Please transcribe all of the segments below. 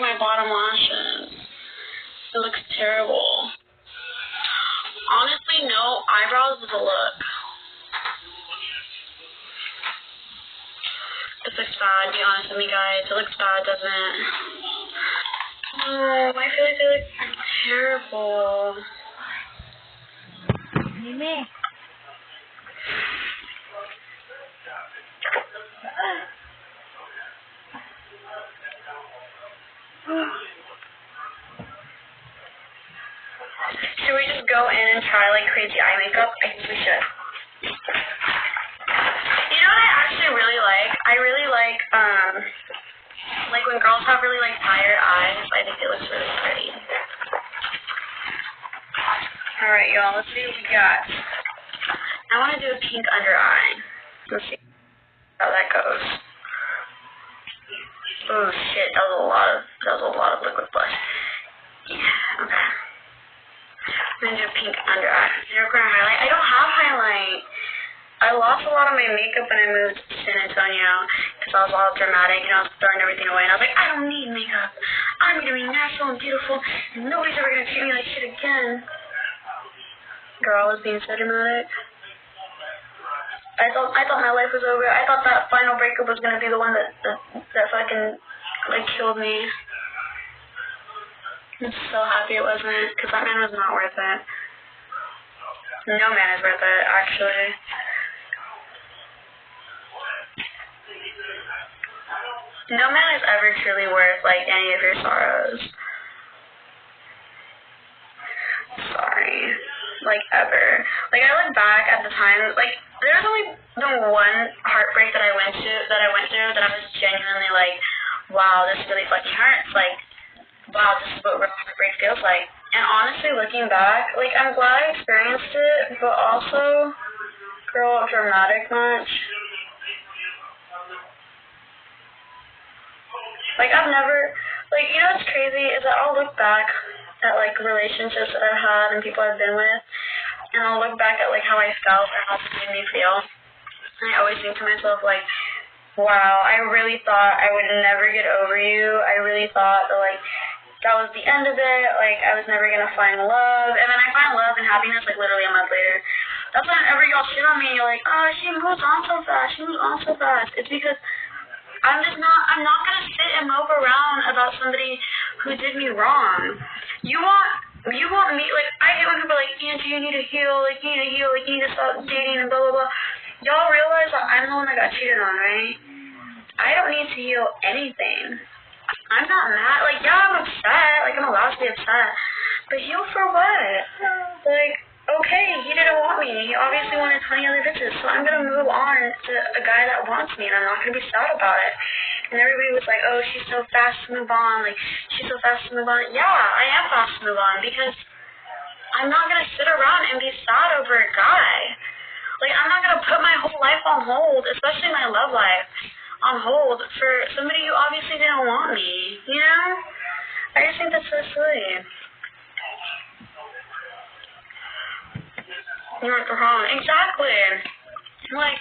my bottom lashes. It looks terrible. Honestly, no eyebrows is a look. This looks bad, be honest with me, guys. It looks bad, doesn't it? Oh, I feel like they look terrible. Mimi. Should we just go in and try like crazy eye makeup? I think we should. You know what I actually really like? I really like when girls have really like tired eyes. I think it looks really pretty. Alright, y'all, let's see what we got. I want to do a pink under eye. Let's see how that goes. Oh shit, that was a lot of liquid blush. Yeah, okay. I'm gonna do a pink under eye. Zero corner highlight. I don't have highlight. I lost a lot of my makeup when I moved to San Antonio because I was all dramatic and I was throwing everything away. And I was like, I don't need makeup. I'm gonna be natural and beautiful and nobody's ever gonna treat me like shit again. Girl, I was being so dramatic. I thought my life was over. I thought that final breakup was gonna be the one that fucking like killed me. I'm so happy it wasn't, because that man was not worth it. No man is worth it, actually. No man is ever truly worth, like, any of your sorrows. Sorry. Like, ever. Like, I look back at the time, like, there's only the one heartbreak that I went through that I was genuinely like, wow, this really fucking hurts. Like, wow, this is what real heartbreak feels like. And honestly, looking back, like, I'm glad I experienced it, but also, girl, dramatic much. Like, I've never, like, you know what's crazy is that I'll look back at, like, relationships that I've had and people I've been with, and I'll look back at, like, how I felt or how it made me feel. And I always think to myself, like, wow, I really thought I would never get over you. I really thought that, like, that was the end of it. Like, I was never going to find love. And then I find love and happiness, like, literally a month later. That's whenever y'all shit on me, you're like, oh, she moves on so fast. She moves on so fast. It's because I'm not going to sit and mope around about somebody who did me wrong. You want me, like, I hate when people are like, Angie, you need to heal, like, you need to stop dating and blah, blah, blah. Y'all realize that I'm the one that got cheated on, right? I don't need to heal anything. I'm not mad. Like, yeah, I'm upset. Like, I'm allowed to be upset. But heal for what? Like, okay, he didn't want me. He obviously wanted 20 other bitches. So I'm going to move on to a guy that wants me, and I'm not going to be sad about it. And everybody was like, oh, she's so fast to move on. Like, she's so fast to move on. Yeah, I am fast to move on because I'm not going to sit around and be sad over a guy. Like, I'm not going to put my whole life on hold, especially my love life, on hold for somebody who obviously didn't want me, you know? I just think that's so silly. You're not wrong. Exactly. Like,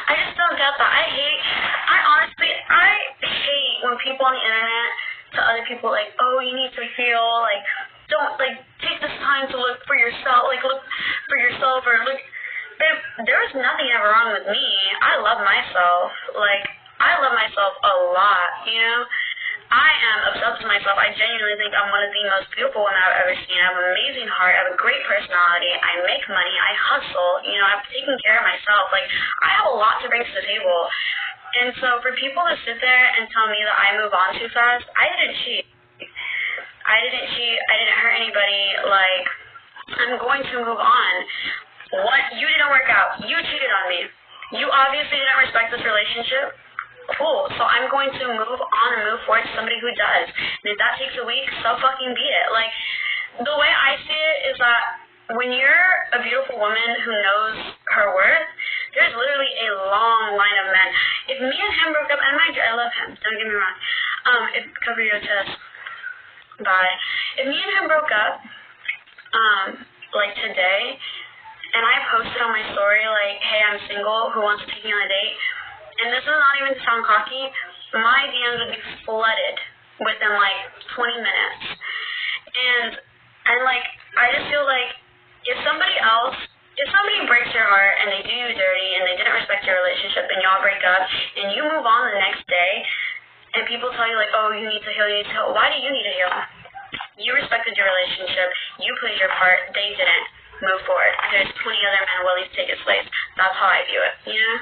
I just don't get that. I honestly hate when people on the internet tell other people, like, oh, you need to heal, like, don't, like, take this time to look for yourself, like, look for yourself, or look, babe, there was nothing ever wrong with me. I love myself. Like, I love myself a lot, you know? I am obsessed with myself. I genuinely think I'm one of the most beautiful women I've ever seen. I have an amazing heart. I have a great personality. I make money. I hustle. You know, I'm taking care of myself. Like, I have a lot to bring to the table. And so for people to sit there and tell me that I move on too fast, I didn't cheat. I didn't hurt anybody. Like, I'm going to move on. What? You didn't work out. You cheated on me. You obviously didn't respect this relationship. Cool. So I'm going to move on and move forward to somebody who does. And if that takes a week, so fucking be it. Like, the way I see it is that when you're a beautiful woman who knows her worth, there's literally a long line of men. If me and him broke up, and mind you, I love him, don't get me wrong. Cover your chest. Bye. If me and him broke up, like today, and I posted on my story, like, hey, I'm single, who wants to take me on a date? and this is not even to sound cocky, my DMs would be flooded within like 20 minutes. And like, I just feel like if somebody breaks your heart and they do you dirty and they didn't respect your relationship and y'all break up and you move on the next day and people tell you like, oh, you need to heal, why do you need to heal? You respected your relationship, you played your part, they didn't. Move forward. There's 20 other men willing to take his place. That's how I view it, you know?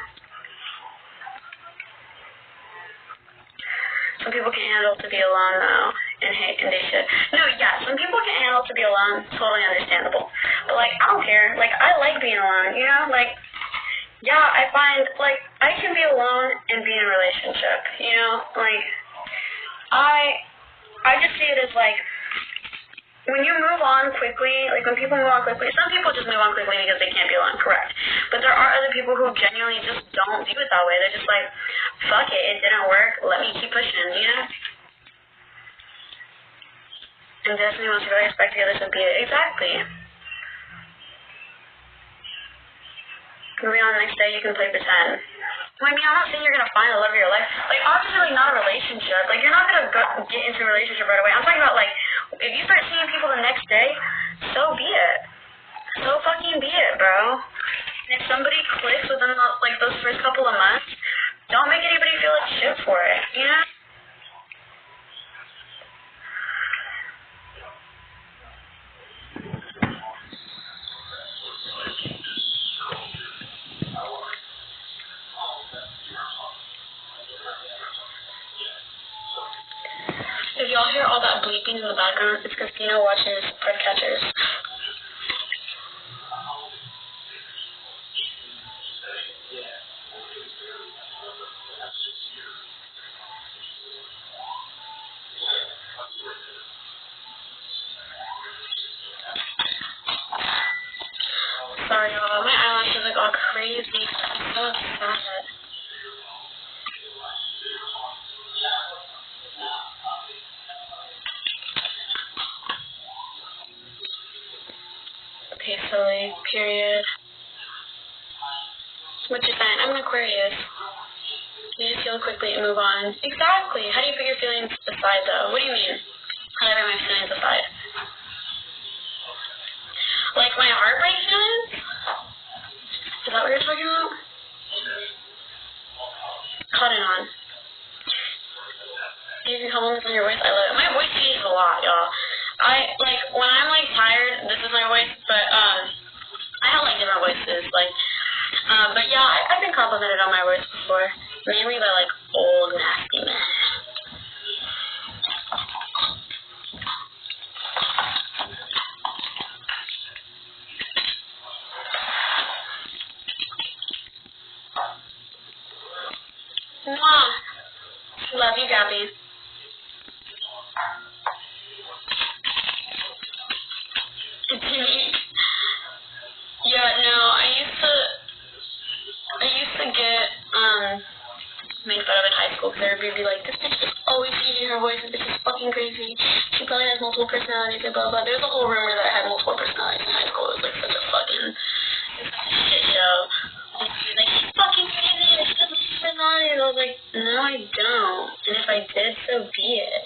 Some people can handle to be alone, though, and they should. No, yeah, some people can handle to be alone, totally understandable. But, like, I don't care. Like, I like being alone, you know? Like, yeah, I find, like, I can be alone and be in a relationship, you know? Like, I just see it as, like, when you move on quickly, like when people move on quickly, some people just move on quickly because they can't be alone, correct. But there are other people who genuinely just don't view it that way. They're just like, fuck it didn't work, let me keep pushing, you know? And destiny wants you to expect the others to be it. Exactly. Moving on the next day, you can play pretend. I mean, I'm not saying you're going to find the love of your life. Like, obviously, like, not a relationship. Like, you're not going to get into a relationship right away. I'm talking about, like, if you start seeing people the next day, so be it. So fucking be it, bro. And if somebody clicks within, like, those first couple of months, don't make anybody feel like shit for it, you know? If y'all hear all that bleeping in the background, it's because Dino watches bird catchers. Sorry, y'all. My eyelashes like all crazy. I'm so sad. Okay, silly. Period. What's your sign? I'm an Aquarius. You just heal quickly and move on. Exactly. How do you put your feelings aside, though? What do you mean? How do I put my feelings aside? Like my heartbreak feelings? Is that what you're talking about? Caught it on. You can compliment on your voice. I love it. My voice changes a lot, y'all. Like, when I'm, like, tired, this is my voice, but, I have, like, different voices, like, but, yeah, I've been complimented on my voice before, mainly by, like, old, nasty men. Mwah! Love you, Gabby. Yeah, no, I used to get, made fun of in high school because everybody would be like, this bitch is always changing her voice, this bitch is fucking crazy, she probably has multiple personalities and blah blah. There's a whole rumor that I had multiple personalities in high school. It was like such a fucking shit show. And she was like, she's fucking crazy and she has multiple personalities. I was like, no I don't, and if I did, so be it.